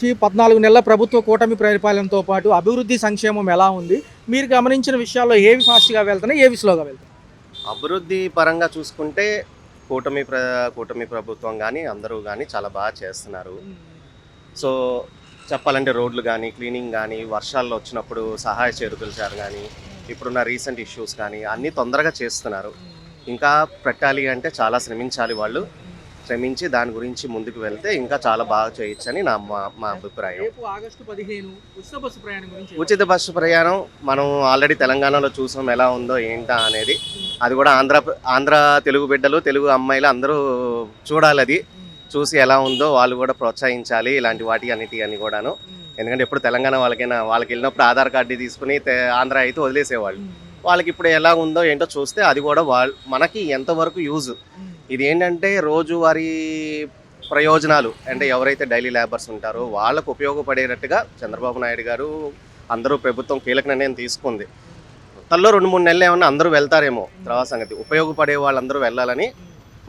14 నెలల ప్రభుత్వ కూటమి పరిపాలనతో పాటు అభివృద్ధి సంక్షేమం ఎలా ఉంది? మీరు గమనించిన విషయాల్లో ఏవి ఫాస్ట్‌గా వెళ్తున్నాయి? ఏవి స్లోగా వెళ్తున్నాయి? అభివృద్ధి పరంగా చూసుకుంటే కూటమి ప్రభుత్వం గానీ, అందరూ గానీ చాలా బాగా చేస్తున్నారు. సో, చెప్పాలంటే రోడ్లు గానీ, క్లీనింగ్ గానీ, వర్షాల్లో వచ్చినప్పుడు సహాయ చేరుతులు గానీ, ఇప్పుడున్న రీసెంట్ ఇష్యూస్ కానీ అన్నీ తొందరగా చేస్తున్నారు. ఇంకా పెట్టాలి అంటే చాలా శ్రమించాలి వాళ్ళు. శ్రమించి దాని గురించి ముందుకు వెళ్తే ఇంకా చాలా బాగా చేయొచ్చని మా అభిప్రాయం. రేపు ఆగస్టు 15 ఉచిత బస్సు ప్రయాణం గురించి ఉచిత బస్సు ప్రయాణం మనం ఆల్రెడీ తెలంగాణలో చూసాం ఎలా ఉందో ఏంటా అనేది. అది కూడా ఆంధ్ర తెలుగు బిడ్డలు, తెలుగు అమ్మాయిలు అందరూ చూడాలి. అది చూసి ఎలా ఉందో వాళ్ళు కూడా ప్రోత్సహించాలి ఇలాంటి వాటి అన్నిటి కూడాను. ఎందుకంటే ఎప్పుడు తెలంగాణ వాళ్ళకి వెళ్ళినప్పుడు ఆధార్ కార్డు తీసుకుని ఆంధ్ర అయితే వదిలేసేవాళ్ళు. వాళ్ళకి ఇప్పుడు ఎలా ఉందో ఏంటో చూస్తే అది కూడా మనకి ఎంతవరకు యూజ్. ఇది ఏంటంటే రోజువారీ ప్రయోజనాలు అంటే ఎవరైతే డైలీ లేబర్స్ ఉంటారో వాళ్ళకు ఉపయోగపడేటట్టుగా చంద్రబాబు నాయుడు గారు అందరూ ప్రభుత్వం కీలక నిర్ణయం తీసుకుంది. తల్లో 2-3 నెలలు ఏమన్నా అందరూ వెళ్తారేమో తర్వాత సంగతి. ఉపయోగపడే వాళ్ళందరూ వెళ్ళాలని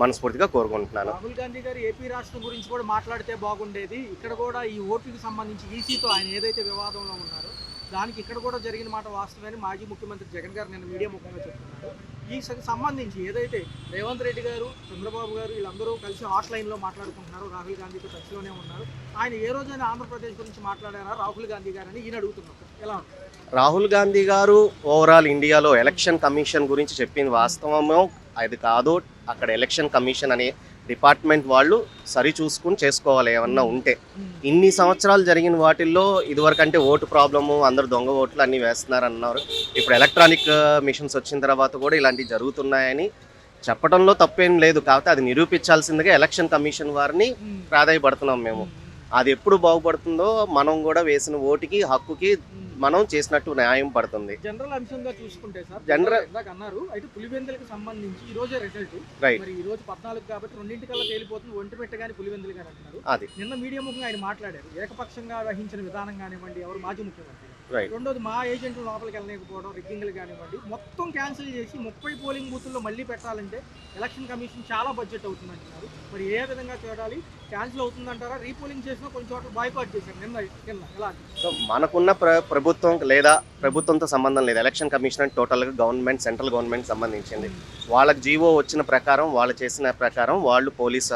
మనస్ఫూర్తిగా కోరుకుంటున్నాను. రాహుల్ గాంధీ గారు ఏపీ రాష్ట్రం గురించి కూడా మాట్లాడితే బాగుండేది. ఇక్కడ కూడా ఈ ఓటుకి సంబంధించి ఈసీతో ఆయన ఏదైతే వివాదంలో ఉన్నారో దానికి ఇక్కడ కూడా జరిగిన మాట వాస్తవమని మాజీ ముఖ్యమంత్రి జగన్ గారు నిన్న మీడియా ముఖంగా చెప్తున్నారు. ఈ సంబంధించి ఏదైతే రేవంత్ రెడ్డి గారు, చంద్రబాబు గారు వీళ్ళందరూ కలిసి హాట్లైన్లో మాట్లాడుకుంటున్నారు, రాహుల్ గాంధీతో టచ్లోనే ఉన్నారు. ఆయన ఏ రోజైనా ఆంధ్రప్రదేశ్ గురించి మాట్లాడారా రాహుల్ గాంధీ గారు అని ఈయన అడుగుతున్నారు. ఎలా రాహుల్ గాంధీ గారు ఓవరాల్ ఇండియాలో ఎలక్షన్ కమిషన్ గురించి చెప్పింది వాస్తవమో అది కాదో అక్కడ ఎలక్షన్ కమిషన్ అనే డిపార్ట్మెంట్ వాళ్ళు సరి చూసుకుని చేసుకోవాలి ఏమన్నా ఉంటే. ఇన్ని సంవత్సరాలు జరిగిన వాటిల్లో ఇదివరకు అంటే ఓటు ప్రాబ్లము, అందరు దొంగ ఓట్లు అన్నీ వేస్తున్నారు అన్నారు. ఇప్పుడు ఎలక్ట్రానిక్ మిషన్స్ వచ్చిన తర్వాత కూడా ఇలాంటివి జరుగుతున్నాయని చెప్పడంలో తప్పేం లేదు. కాకపోతే అది నిరూపించాల్సిందిగా ఎలక్షన్ కమిషన్ వారిని ప్రాధాయపడుతున్నాం మేము. అది ఎప్పుడు బాగుపడుతుందో మనం కూడా వేసిన ఓటుకి హక్కుకి మనం చేసినట్టు న్యాయం పడుతుంది. జనరల్ అంశంగా చూసుకుంటే సార్ ఇందాక అన్నారు అయితే పులివెందులకు సంబంధించి ఈ రోజే రిజల్ట్ మరి ఈ రోజు 14 కాబట్టి 2 తేలిపోతుంది. ఒంటిమిట్ట కానీ పులివెందులు కానీ అంటున్నారు. అది నిన్న మీడియా ముఖంగా ఆయన మాట్లాడారు. ఏకపక్షంగా వహించిన విధానం కానివ్వండి, ఎవరు మాజీ ముఖ్యమంత్రి. రెండోది మా ఏజెంట్లు లోపలికి వెళ్ళలేకపోవడం, రిగ్గింగ్లు కానివ్వండి మొత్తం క్యాన్సిల్ చేసి 30 పోలింగ్ బూతుల్లో మళ్ళీ పెట్టాలంటే ఎలక్షన్ కమిషన్ చాలా బడ్జెట్ అవుతుంది అంటున్నారు. మరి ఏ విధంగా చూడాలి? క్యాన్సిల్ అవుతుందంటారా? రీపోలింగ్ చేసినా కొన్ని చోట్ల బాయ్కాట్ చేశారు నిన్న ఎలా? సో మనకున్న ప్రభుత్వం లేదా ప్రభుత్వంతో సంబంధం లేదు. ఎలక్షన్ కమిషన్ టోటల్గా గవర్నమెంట్, సెంట్రల్ గవర్నమెంట్ సంబంధించింది. వాళ్ళకి జీవో వచ్చిన ప్రకారం వాళ్ళు చేసిన ప్రకారం వాళ్ళు పోలీస్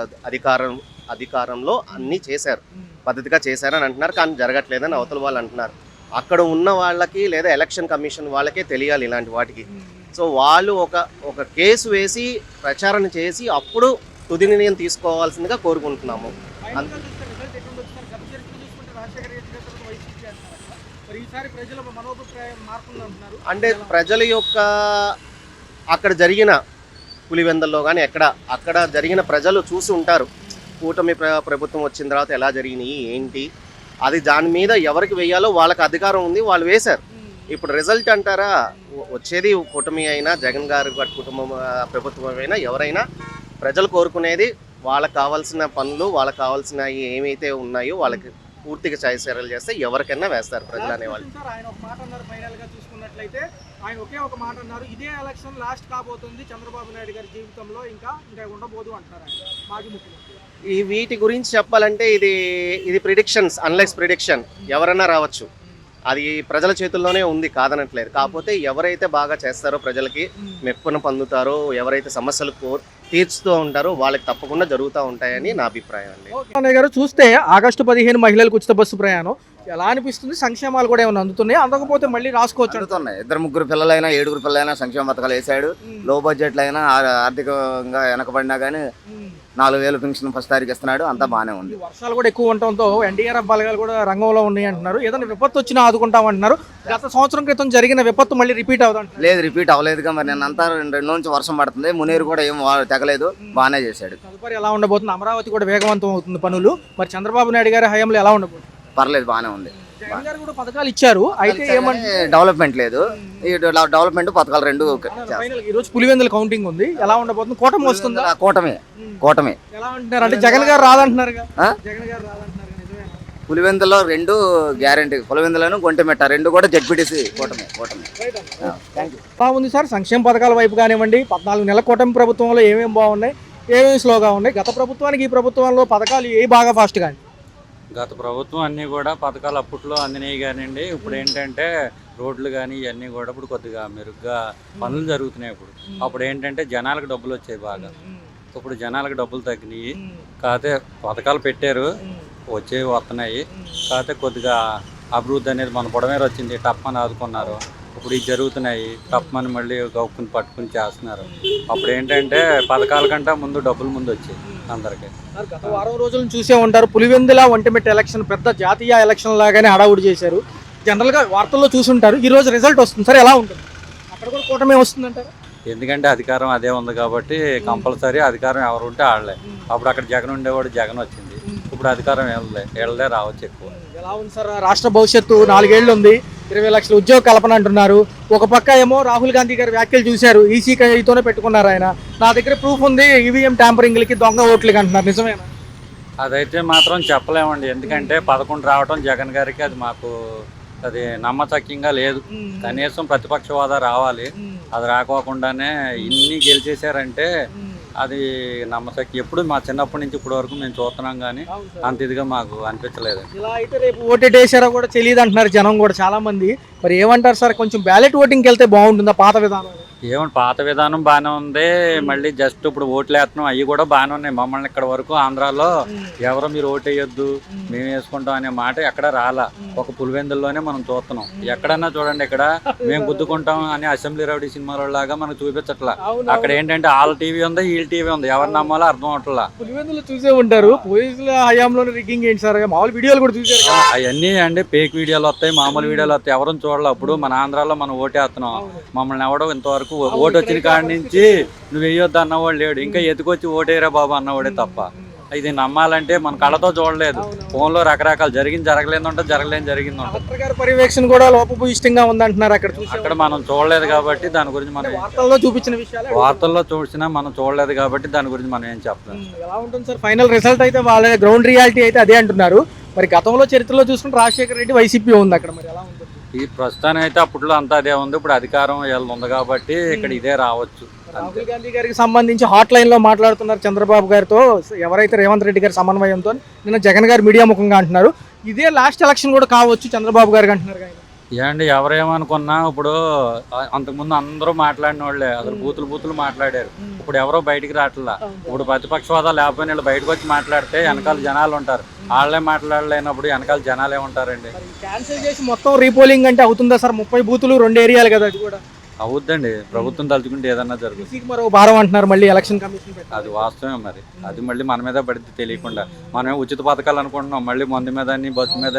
అధికారంలో అన్నీ చేశారు, పద్ధతిగా చేశారని అంటున్నారు. కానీ జరగట్లేదని అవతల వాళ్ళు అంటున్నారు. అక్కడ ఉన్న వాళ్ళకి లేదా ఎలక్షన్ కమిషన్ వాళ్ళకే తెలియాలి ఇలాంటి వాటికి. సో వాళ్ళు ఒక కేసు వేసి ప్రచారణ చేసి అప్పుడు తుది నిర్ణయం తీసుకోవాల్సిందిగా కోరుకుంటున్నాము. అంటే ప్రజల యొక్క అక్కడ జరిగిన పులివెందల్లో కానీ అక్కడ జరిగిన ప్రజలు చూసి ఉంటారు కూటమి ప్రభుత్వం వచ్చిన తర్వాత ఎలా జరిగినాయి ఏంటి. అది దాని మీద ఎవరికి వేయాలో వాళ్ళకి అధికారం ఉంది, వాళ్ళు వేశారు. ఇప్పుడు రిజల్ట్ అంటారా, వచ్చేది కూటమి అయినా జగన్ గారి కుటుంబం ప్రభుత్వం అయినా ఎవరైనా ప్రజలు కోరుకునేది వాళ్ళకి కావాల్సిన పనులు, వాళ్ళకి కావాల్సిన ఏమైతే ఉన్నాయో వాళ్ళకి పూర్తిగా చర్యలు చేస్తే ఎవరికైనా వేస్తారు ప్రజలు అనేవాళ్ళు. ఆయన ఒక మాట అన్నారు, ఫైనల్ గా చూసుకున్నట్లయితే ఆయన ఒకే ఒక మాట అన్నారు, ఇదే ఎలక్షన్ లాస్ట్ కాబోతుంది చంద్రబాబు నాయుడు గారి జీవితంలో, ఇంకా ఉండబోదు అంటారు మాజీ ముఖ్యమంత్రి. ఈ వీటి గురించి చెప్పాలంటే ఇది ప్రిడిక్షన్స్, అన్లెస్ ప్రిడిక్షన్. ఎవరైనా రావచ్చు, అది ప్రజల చేతుల్లోనే ఉంది, కాదనట్లేదు. కాకపోతే ఎవరైతే బాగా చేస్తారో, ప్రజలకి మెప్పున పొందుతారో, ఎవరైతే సమస్యలు తీర్చుతూ ఉంటారో వాళ్ళకి తప్పకుండా జరుగుతూ ఉంటాయని నా అభిప్రాయం అండి. అన్నయ్య గారు చూస్తే ఆగస్టు 15 మహిళలకు ఉచిత బస్సు ప్రయాణం ఎలా అనిపిస్తుంది? సంక్షేమాలు కూడా ఏమైనా అందుతున్నాయి? అందకపోతే మళ్ళీ రాసుకోవచ్చు. అందుతున్నాయి. 2-3 పిల్లలైనా 7 పిల్లలైనా సంక్షేమ పథకాలు వేసాడు. లో బడ్జెట్లో అయినా ఆర్థికంగా వెనకబడినా కానీ 4,000 పెన్షన్ ఫస్ట్ తారీఖు ఇస్తున్నాడు. అంతా బాగానే ఉంది. వర్షాలు కూడా ఎక్కువ ఉండటంతో ఎన్డీఆర్ఎఫ్ బలగాలు కూడా రంగంలో ఉన్నాయి అంటున్నారు. ఏదైనా విపత్తు వచ్చినా ఆదుకుంటామంటున్నారు. గత సంవత్సరం క్రితం జరిగిన విపత్తు మళ్ళీ రిపీట్ అవుతుంది. లేదు, రిపీట్ అవ్వలేదుగా. మరి నేను అంతా 2 రోజుల నుంచి వర్షం పడుతుంది. మునేరు కూడా ఏం తెగలేదు, బాగానే చేశాడు. తదుపరి ఎలా ఉండబోతుంది? అమరావతి కూడా వేగవంతం అవుతుంది పనులు. మరి చంద్రబాబు నాయుడు గారి హయాంలో ఎలా ఉండబోతుంది? పర్లేదు, బాగానే ఉంది. జగన్ గారు కూడా పథకాలు ఇచ్చారు, అయితే ఏమంటే డెవలప్మెంట్ లేదు. ఈ డెవలప్మెంట్ పథకాలు రెండు. ఈ రోజు పులివెందుల కౌంటింగ్ ఉంది, ఎలా ఉండబోతుంది? కూటమి వస్తుందా? కూటమి ఎలా అంటున్నారు అంటే జగన్ గారు రాదంటున్నారు. జగన్ గారు రాదంటున్నారు. పులివెందులో 2 గ్యారంటీ, పులివెందులను గొంటెమెట్ట 2 కూడా జడ్పీటీసీ కూటమి. బాగుంది సార్. సంక్షేమ పథకాల వైపు కానివ్వండి, 14 నెలల కూటమి ప్రభుత్వంలో ఏమేమి బాగున్నాయి, ఏమేమి స్లోగా ఉన్నాయి? గత ప్రభుత్వానికి ఈ ప్రభుత్వంలో పథకాలు ఏ బాగా ఫాస్ట్ కానీ గత ప్రభుత్వం అన్నీ కూడా పథకాలు అప్పట్లో అందినాయి కానివ్వండి. ఇప్పుడు ఏంటంటే రోడ్లు కానీ ఇవన్నీ కూడా ఇప్పుడు కొద్దిగా మెరుగ్గా పనులు జరుగుతున్నాయి. అప్పుడు ఏంటంటే జనాలకు డబ్బులు వచ్చాయి బాగా. ఇప్పుడు జనాలకు డబ్బులు తగ్గినాయి. కాకపోతే పథకాలు పెట్టారు, వచ్చేవి వస్తున్నాయి. కాకపోతే కొద్దిగా అభివృద్ధి అనేది మన బుడమేర వచ్చింది, టప్పని ఆదుకున్నారు. ఇప్పుడు ఇవి జరుగుతున్నాయి, టప్పని మళ్ళీ గౌక్కుని పట్టుకుని చేస్తున్నారు. అప్పుడు ఏంటంటే పథకాల కంటే ముందు డబ్బులు ముందు వచ్చాయి అందరికీ. గత వారం రోజులను చూసే ఉంటారు, పులివెందుల ఒంటిమిట్ట ఎలక్షన్ పెద్ద జాతీయ ఎలక్షన్ లాగానే హడావుడి చేశారు. జనరల్గా వార్తల్లో చూసుంటారు. ఈ రోజు రిజల్ట్ వస్తుంది సార్, ఎలా ఉంటుంది? అక్కడ కూడా కూటమి వస్తుందంటారు. ఎందుకంటే అధికారం అదే ఉంది కాబట్టి కంపల్సరీ అధికారం ఎవరు ఉంటే వాళ్ళే. అప్పుడు అక్కడ జగన్ ఉండేవాడు, జగన్ వచ్చింది. ఇప్పుడు అధికారం వీళ్ళదే రావచ్చు ఎక్కువ. ఎలా ఉంది సార్ రాష్ట్ర భవిష్యత్తు? 4 ఏళ్ళు ఉంది, 20 లక్షల ఉద్యోగ కల్పన అంటున్నారు. ఒక పక్క ఏమో రాహుల్ గాంధీ గారి వ్యాఖ్యలు చూశారు, ఈసీతోనే పెట్టుకున్నారు ఆయన. నా దగ్గర ప్రూఫ్ ఉంది, ఈవీఎం ట్యాంపరింగ్లకి, దొంగ ఓట్లకి అంటున్నారు. నిజమేనా? అదైతే మాత్రం చెప్పలేమండి. ఎందుకంటే 11 రావడం జగన్ గారికి అది మాకు అది నమ్మశక్యంగా లేదు. కనీసం ప్రతిపక్ష హోదా రావాలి. అది రాకోకుండానే ఇన్ని గెలిచేశారంటే అది నమ్మశక్యం. ఎప్పుడు మా చిన్నప్పటి నుంచి ఇప్పటి వరకు మేము చూస్తున్నాం కానీ అంత ఇదిగా మాకు అనిపించలేదు. ఇలా అయితే రేపు ఓటేసారో కూడా తెలియదు అంటున్నారు జనం కూడా చాలా మంది. మరి ఏమంటారు సార్, కొంచెం బ్యాలెట్ ఓటింగ్కి వెళ్తే బాగుంటుందా పాత విధానం? ఏమంటే పాత విధానం బాగానే ఉంది. మళ్ళీ జస్ట్ ఇప్పుడు ఓట్లు వేస్తున్నాం, అవి కూడా బాగానే ఉన్నాయి. మమ్మల్ని ఇక్కడ వరకు ఆంధ్రాలో ఎవరో మీరు ఓటు వేయొద్దు మేము వేసుకుంటాం అనే మాట ఎక్కడ రాలా. ఒక పులివెందుల్లోనే మనం చూస్తున్నాం. ఎక్కడన్నా చూడండి, ఇక్కడ మేము గుద్దుకుంటాం అని అసెంబ్లీ రౌడీ సినిమాలో లాగా మనకు చూపించట్లా. అక్కడ ఏంటంటే వాళ్ళ టీవీ ఉంది, వీళ్ళ టీవీ ఉంది, ఎవరు నమ్మాలో అర్థం అవట్లా. పులివెందులు చూసే ఉంటారు, పోలీసుల హయాంలో రిగ్గింగ్ ఏంటి సార్? మామూలు వీడియోలు కూడా చూసారు. అవన్నీ అంటే ఫేక్ వీడియోలు వస్తాయి, మామూలు వీడియోలు వస్తాయి, ఎవరిని చూడాలి. అప్పుడు మన ఆంధ్రాలో మనం ఓటేస్తున్నాం, మమ్మల్ని ఎవడో ఇంతవరకు ఓటు వచ్చిన కాడి నుంచి నువ్వు వేయొద్దు అన్నవాడు లేడు. ఇంకా ఎత్తుకొచ్చి ఓటేరా బాబు అన్నవాడే తప్ప. ఇది నమ్మాలంటే మన కళ్ళతో చూడలేదు, ఫోన్లో రకరకాలు జరిగింది జరగలేదు ఉంటుంది, జరగలేదు జరిగింది ఉంటుంది. పర్యవేక్షణ కూడా లోపభూయిష్టంగా ఉందంటున్నారు అక్కడ మనం చూడలేదు కాబట్టి దాని గురించి మనం వార్తల్లో చూపించిన విషయాలు వార్తల్లో చూసినా మనం చూడలేదు కాబట్టి దాని గురించి మనం ఏం చెప్పలేం. ఎలా ఉంటుంది సార్ ఫైనల్ రిజల్ట్? అయితే వాళ్ళ గ్రౌండ్ రియాలిటీ అయితే అదే అంటున్నారు. మరి గతంలో చరిత్రలో చూసుకుంటే రాజశేఖర రెడ్డి వైసీపీ ఉంది అక్కడ, మరి ఎలా ఉంటుంది? ఈ ప్రస్తుతానికి అయితే అప్పట్లో అంతా అదే ఉంది. ఇప్పుడు అధికారం వీళ్ళది ఉంది కాబట్టి ఇక్కడ ఇదే రావచ్చు. రాహుల్ గాంధీ గారికి సంబంధించి హాట్ లైన్ లో మాట్లాడుతున్నారు చంద్రబాబు గారితో, ఎవరైతే రేవంత్ రెడ్డి గారి సమన్వయంతో. నిన్న జగన్ గారు మీడియా ముఖంగా అంటున్నారు ఇదే లాస్ట్ ఎలక్షన్ కూడా కావచ్చు చంద్రబాబు గారికి అంటున్నారు. ఏమండి ఎవరేమనుకున్నా ఇప్పుడు అంతకుముందు అందరూ మాట్లాడిన వాళ్ళే, అసలు బూతులు మాట్లాడారు. ఇప్పుడు ఎవరో బయటికి రావట్లా. ఇప్పుడు ప్రతిపక్ష హోదా లేకపోయినా వీళ్ళు బయటకు వచ్చి మాట్లాడితే వెనకాల జనాలు ఉంటారు. వాళ్ళే మాట్లాడలేనప్పుడు వెనకాల జనాలు ఏముంటారండి? క్యాన్సిల్ చేసి మొత్తం రీపోలింగ్ అంటే అవుతుందా సార్? 30 బూతులు 2 ఏరియాలు కదా, అది కూడా అవుద్దండి. ప్రభుత్వం తలుచుకుంటే ఏదన్నా జరుగుతుంది. మరో భారం అంటున్నారు మళ్ళీ ఎలక్షన్ కమిషన్. అది వాస్తవమే. మరి అది మళ్ళీ మన మీద పడితే తెలియకుండా మనమే ఉచిత పథకాలు అనుకుంటున్నాం, మళ్ళీ మందు మీద బస్సు మీద.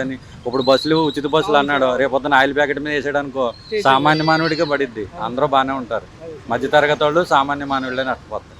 ఇప్పుడు బస్సులు ఉచిత బస్సులు అన్నాడు, రేపొద్దున ఆయిల్ ప్యాకెట్ మీద వేసాడు అనుకో సామాన్య మానవుడిగా పడిద్ది. అందరూ బాగానే ఉంటారు, మధ్యతరగతి వాళ్ళు సామాన్య మానవులే నష్టపోతారు.